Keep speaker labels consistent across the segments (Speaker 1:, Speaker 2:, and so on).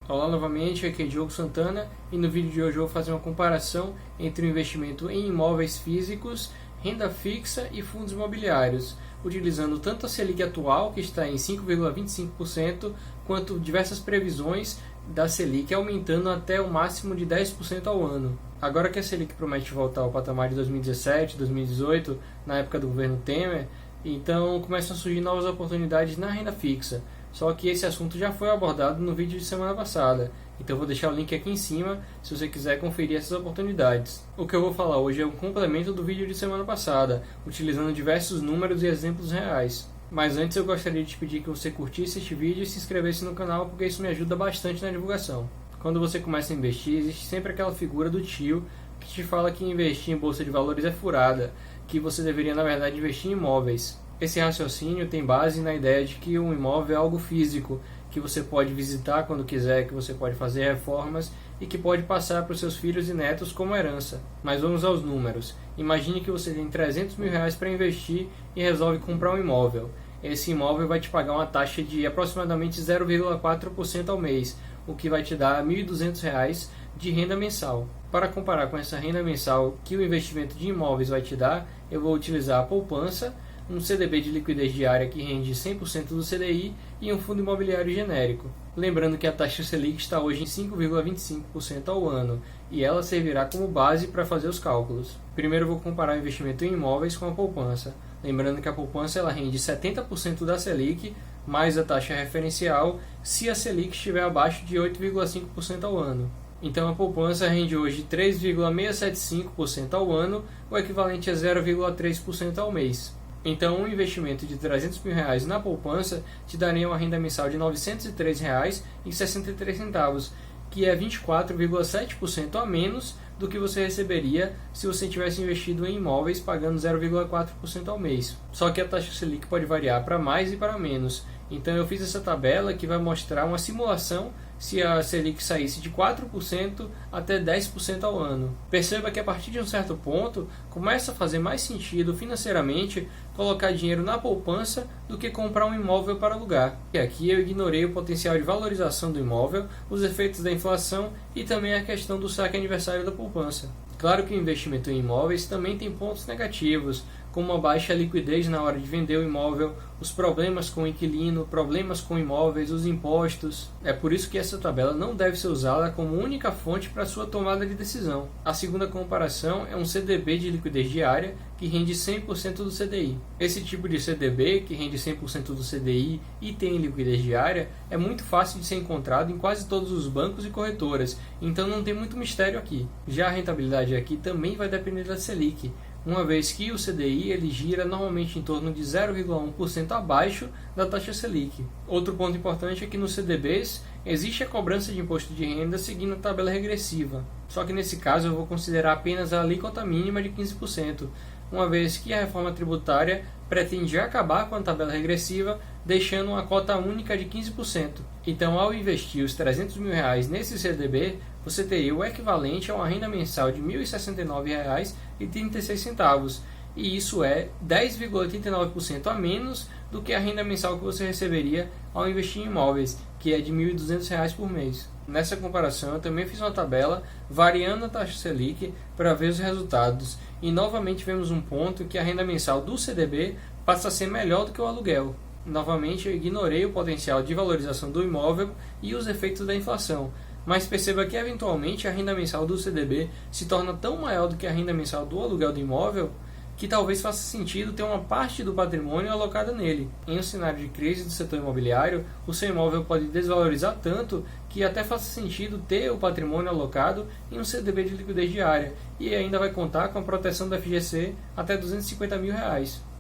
Speaker 1: Olá novamente, aqui é Diogo Santana e no vídeo de hoje eu vou fazer uma comparação entre o investimento em imóveis físicos, renda fixa e fundos imobiliários, utilizando tanto a Selic atual, que está em 5,25%, quanto diversas previsões da Selic aumentando até o máximo de 10% ao ano. Agora que a Selic promete voltar ao patamar de 2017, 2018, na época do governo Temer, então começam a surgir novas oportunidades na renda fixa. Só que esse assunto já foi abordado no vídeo de semana passada, então eu vou deixar o link aqui em cima se você quiser conferir essas oportunidades. O que eu vou falar hoje é um complemento do vídeo de semana passada, utilizando diversos números e exemplos reais. Mas antes eu gostaria de te pedir que você curtisse este vídeo e se inscrevesse no canal, porque isso me ajuda bastante na divulgação. Quando você começa a investir, existe sempre aquela figura do tio que te fala que investir em bolsa de valores é furada, que você deveria na verdade investir em imóveis. Esse raciocínio tem base na ideia de que um imóvel é algo físico, que você pode visitar quando quiser, que você pode fazer reformas e que pode passar para os seus filhos e netos como herança. Mas vamos aos números. Imagine que você tem R$300 mil para investir e resolve comprar um imóvel. Esse imóvel vai te pagar uma taxa de aproximadamente 0,4% ao mês, o que vai te dar R$ 1.200 de renda mensal. Para comparar com essa renda mensal que o investimento de imóveis vai te dar, eu vou utilizar a poupança, um CDB de liquidez diária que rende 100% do CDI e um fundo imobiliário genérico. Lembrando que a taxa Selic está hoje em 5,25% ao ano e ela servirá como base para fazer os cálculos. Primeiro eu vou comparar o investimento em imóveis com a poupança. Lembrando que a poupança ela rende 70% da Selic mais a taxa referencial se a Selic estiver abaixo de 8,5% ao ano. Então a poupança rende hoje 3,675% ao ano, o equivalente a 0,3% ao mês. Então, um investimento de R$300 mil na poupança te daria uma renda mensal de R$ 903,63, que é 24,7% a menos do que você receberia se você tivesse investido em imóveis pagando 0,4% ao mês. Só que a taxa Selic pode variar para mais e para menos. Então eu fiz essa tabela que vai mostrar uma simulação se a Selic saísse de 4% até 10% ao ano. Perceba que a partir de um certo ponto, começa a fazer mais sentido financeiramente colocar dinheiro na poupança do que comprar um imóvel para alugar. E aqui eu ignorei o potencial de valorização do imóvel, os efeitos da inflação e também a questão do saque aniversário da poupança. Claro que o investimento em imóveis também tem pontos negativos, como a baixa liquidez na hora de vender o imóvel, os problemas com o inquilino, problemas com imóveis, os impostos. É por isso que essa tabela não deve ser usada como única fonte para sua tomada de decisão. A segunda comparação é um CDB de liquidez diária que rende 100% do CDI. Esse tipo de CDB, que rende 100% do CDI e tem liquidez diária, é muito fácil de ser encontrado em quase todos os bancos e corretoras, então não tem muito mistério aqui. Já a rentabilidade aqui também vai depender da Selic, uma vez que o CDI ele gira normalmente em torno de 0,1% abaixo da taxa Selic. Outro ponto importante é que nos CDBs existe a cobrança de imposto de renda seguindo a tabela regressiva. Só que nesse caso eu vou considerar apenas a alíquota mínima de 15%, uma vez que a reforma tributária pretende acabar com a tabela regressiva, deixando uma cota única de 15%. Então, ao investir os R$300 mil nesse CDB, você teria o equivalente a uma renda mensal de R$ 1.069,36, e isso é 10,89% a menos do que a renda mensal que você receberia ao investir em imóveis, que é de R$ 1.200 por mês. Nessa comparação, eu também fiz uma tabela variando a taxa Selic para ver os resultados, e novamente vemos um ponto que a renda mensal do CDB passa a ser melhor do que o aluguel. Novamente, eu ignorei o potencial de valorização do imóvel e os efeitos da inflação, mas perceba que eventualmente a renda mensal do CDB se torna tão maior do que a renda mensal do aluguel do imóvel que talvez faça sentido ter uma parte do patrimônio alocada nele. Em um cenário de crise do setor imobiliário, o seu imóvel pode desvalorizar tanto que até faça sentido ter o patrimônio alocado em um CDB de liquidez diária e ainda vai contar com a proteção da FGC até R$250 mil.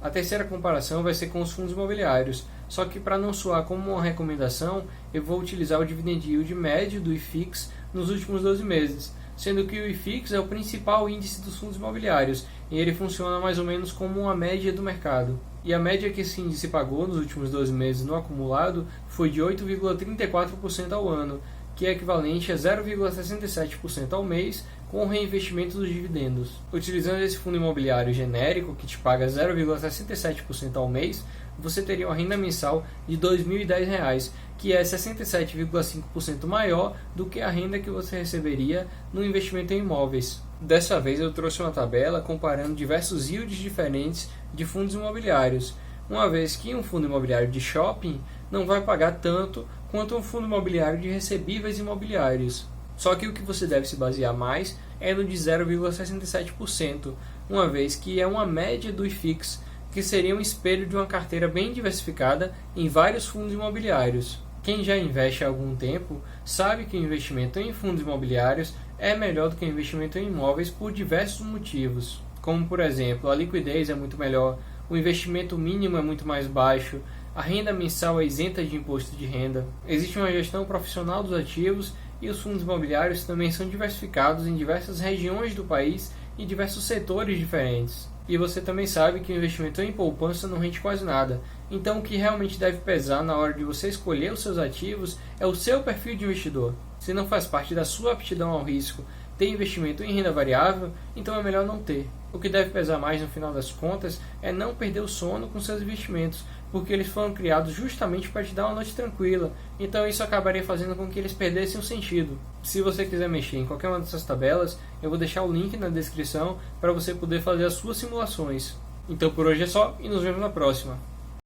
Speaker 1: A terceira comparação vai ser com os fundos imobiliários, só que para não soar como uma recomendação, eu vou utilizar o dividend yield médio do IFIX nos últimos 12 meses, sendo que o IFIX é o principal índice dos fundos imobiliários e ele funciona mais ou menos como uma média do mercado. E a média que esse índice pagou nos últimos 12 meses no acumulado foi de 8,34% ao ano, que é equivalente a 0,67% ao mês com o reinvestimento dos dividendos. Utilizando esse fundo imobiliário genérico, que te paga 0,67% ao mês, você teria uma renda mensal de R$ 2.010, que é 67,5% maior do que a renda que você receberia no investimento em imóveis. Dessa vez eu trouxe uma tabela comparando diversos yields diferentes de fundos imobiliários, uma vez que um fundo imobiliário de shopping não vai pagar tanto quanto um fundo imobiliário de recebíveis imobiliários. Só que o que você deve se basear mais é no de 0,67%, uma vez que é uma média do IFIX, que seria um espelho de uma carteira bem diversificada em vários fundos imobiliários. Quem já investe há algum tempo sabe que o investimento em fundos imobiliários é melhor do que o investimento em imóveis por diversos motivos, como por exemplo, a liquidez é muito melhor, o investimento mínimo é muito mais baixo, a renda mensal é isenta de imposto de renda, existe uma gestão profissional dos ativos e os fundos imobiliários também são diversificados em diversas regiões do país e diversos setores diferentes. E você também sabe que o investimento em poupança não rende quase nada. Então o que realmente deve pesar na hora de você escolher os seus ativos é o seu perfil de investidor. Se não faz parte da sua aptidão ao risco ter investimento em renda variável, então é melhor não ter. O que deve pesar mais no final das contas é não perder o sono com seus investimentos, porque eles foram criados justamente para te dar uma noite tranquila, então isso acabaria fazendo com que eles perdessem o sentido. Se você quiser mexer em qualquer uma dessas tabelas, eu vou deixar o link na descrição para você poder fazer as suas simulações. Então por hoje é só e nos vemos na próxima.